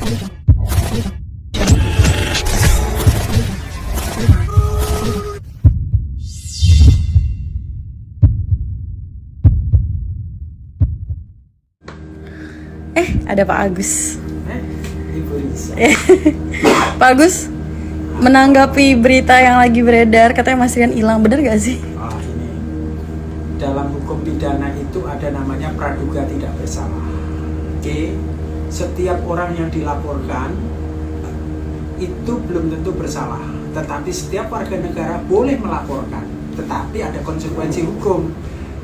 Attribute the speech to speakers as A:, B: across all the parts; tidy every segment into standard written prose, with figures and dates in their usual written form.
A: Ada Pak Agus.
B: Ibu Risa.
A: Pak Agus, menanggapi berita yang lagi beredar katanya Mas Rian hilang, bener gak sih?
B: Ini dalam hukum pidana itu ada namanya praduga tidak bersalah. Oke, setiap orang yang dilaporkan itu belum tentu bersalah, tetapi setiap warga negara boleh melaporkan, tetapi ada konsekuensi hukum.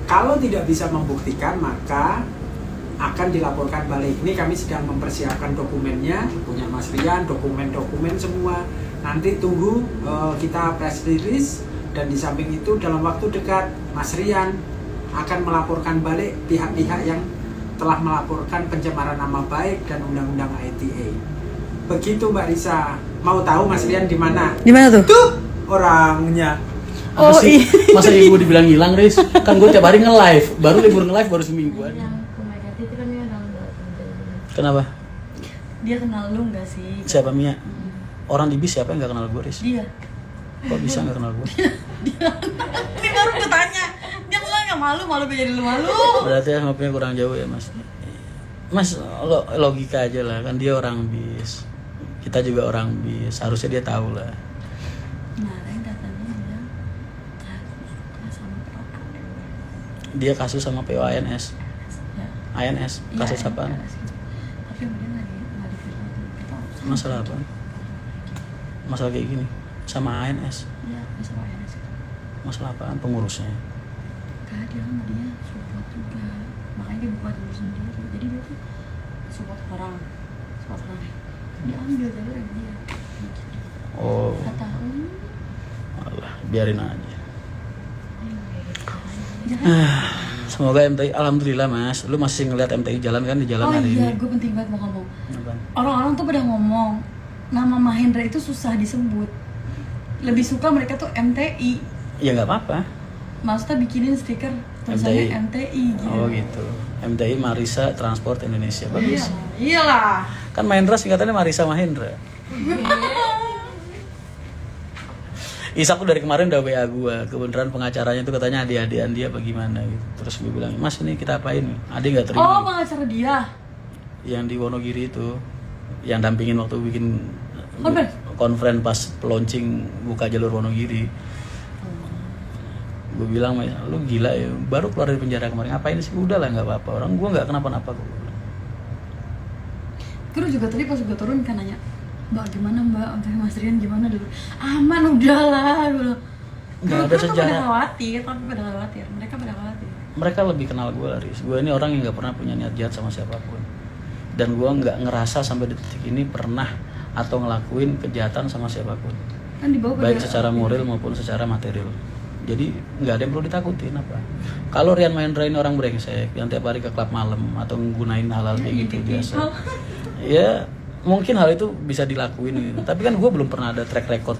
B: Kalau tidak bisa membuktikan maka akan dilaporkan balik. Ini kami sedang mempersiapkan dokumennya, punya Mas Rian, dokumen-dokumen semua. Nanti tunggu kita press release, dan di samping itu dalam waktu dekat Mas Rian akan melaporkan balik pihak-pihak yang telah melaporkan pencemaran nama baik dan undang-undang ITE. Begitu Mbak Risa. Mau tahu Mas Rian di mana?
A: Di mana tuh?
B: Tuh orangnya.
A: Oh iya.
C: Masa ibu dibilang hilang, Riz? Kan gue tiap hari nge-live. Baru libur nge-live baru semingguan. Kenapa?
A: Dia kenal lu gak sih?
C: Siapa Mia? Orang di bis siapa yang gak kenal gue, Riz?
A: Dia.
C: Kok bisa gak kenal gue?
A: Ini baru gue tanya. Dia bilang gak malu jadi lu malu.
C: Berarti ngopinya kurang jauh ya, Mas. Mas, logika aja lah. Kan dia orang bis. Kita juga orang bis. Harusnya dia tahu lah.
A: Kemarin katanya dia sama Papa.
C: Dia kasus sama POANS.
A: Ya.
C: ANS. Kasus
A: Iya,
C: apaan?
A: tapi kemudian nggak di film itu.
C: Masalah apa? Masalah kayak gini sama ANS.
A: Iya, sama ANS.
C: Masalah apaan? Pengurusnya.
A: Karena dia sama dia support juga, makanya dia buka dulu sendiri. Jadi dia tuh support orang. Dia ambil jalur yang dia.
C: Oh,
A: Kata
C: alah, biarin aja.
A: jangan.
C: Semoga MTI, alhamdulillah Mas, lu masih ngeliat MTI jalan kan di jalan
A: Oh
C: hari
A: iya,
C: ini.
A: gue penting banget mau ngomong.
C: Apaan?
A: Orang-orang tuh pada ngomong nama Mahendra itu susah disebut. Lebih suka mereka tuh MTI.
C: Ya nggak apa-apa.
A: Maksudnya bikinin stiker tulisannya MTI gitu.
C: Oh gitu. MTI Marisa Transport Indonesia, bagus.
A: Iyalah.
C: Kan Mahendra singkatannya Marisa Mahendra. Isak tuh dari kemarin udah WA gue, kebenaran pengacaranya tuh katanya adik-adikan dia bagaimana gitu. Terus gue bilang, Mas ini kita apain? Adik nggak terima.
A: Oh, pengacara dia.
C: Yang di Wonogiri itu, yang dampingin waktu bikin
A: Konfer?
C: konferen pas launching buka jalur Wonogiri. Gue bilang, lu gila ya, baru keluar dari penjara kemarin, ngapain sih? Udah lah, nggak apa-apa, orang gue nggak kenapa-napa kok.
A: Terus juga tadi pas gue turun kan nanya, Mbak gimana Mbak, sampai Mas Rian gimana dulu? Aman udahlah, gue bilang.
C: Nggak ada sejarah.
A: Pada khawatir, mereka pada khawatir.
C: Mereka lebih kenal gue, Laris. Gue ini orang yang nggak pernah punya niat jahat sama siapapun, dan gue nggak ngerasa sampai detik ini pernah atau ngelakuin kejahatan sama siapapun,
A: Kan dibawa
C: baik secara moral maupun secara material. Jadi nggak ada yang perlu ditakutin apa. Kalau Rian Mahendra ini orang brengsek yang tiap hari ke klub malam atau menggunain hal-hal kayak gitu biasa, ya mungkin hal itu bisa dilakuin gitu. Tapi kan gue belum pernah ada track record.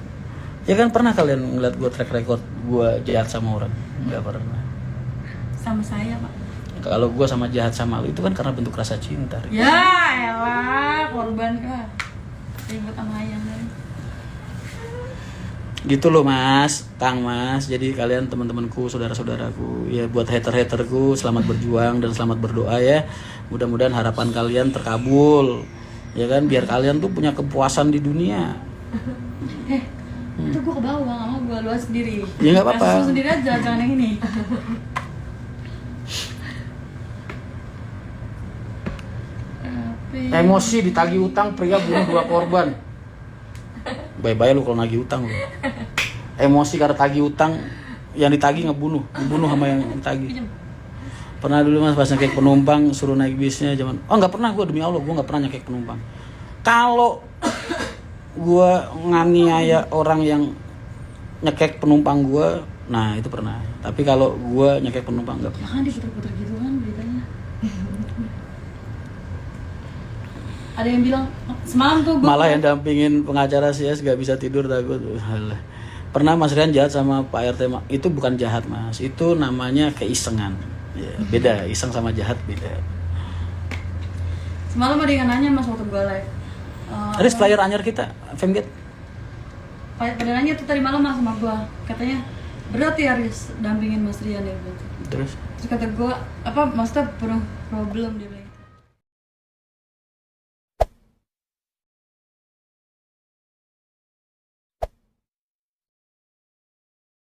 C: Ya kan pernah kalian ngeliat gue track record gue jahat sama orang? Nggak pernah.
A: sama saya Pak.
C: Kalau gue sama jahat sama lu itu kan karena bentuk rasa cinta.
A: Ya elah, korban kah? Ribut sama ayam kan.
C: Gitu loh Mas, Kang Mas. Jadi kalian teman-temanku, saudara-saudaraku, ya buat hater-haterku, selamat berjuang dan selamat berdoa ya. Mudah-mudahan harapan kalian terkabul. Ya kan, biar kalian tuh punya kepuasan di dunia.
A: Itu gue ke bawah, gak mau gue luas sendiri.
C: Ya nggak apa-apa.
A: Kasus lu sendiri aja, jangan yang ini.
C: Emosi ditagih utang, pria bunuh 2 korban. Bye-bye lu kalau nagih utang lu. Emosi karena tagih utang, yang ditagih ngebunuh sama yang ditagih. Pernah dulu Mas pas nyekek penumpang suruh naik bisnya zaman. Oh nggak pernah, gue demi Allah gue nggak pernah nyekek penumpang. Kalau gue nganiaya orang yang nyekek penumpang gue, nah itu pernah. Tapi kalau gue nyekek penumpang nggak pernah.
A: Jangan diputer-puter gitu kan beritanya. Ada yang bilang semalam tuh gue
C: Malah yang dampingin pengacara CS gak bisa tidur takut. Alah. Pernah Mas Rian jahat sama Pak RT? Itu bukan jahat Mas, itu namanya keisengan. Ya, beda, iseng sama jahat beda.
A: semalam ada yang nanya Mas waktu gue live.
C: Aris player anyar kita, Femget.
A: pada nanya tuh tadi malam sama gue, katanya berat ya Aris dampingin Mas Rian ya gitu.
C: Terus
A: Terus kata gue, apa maksudnya problem dia bilang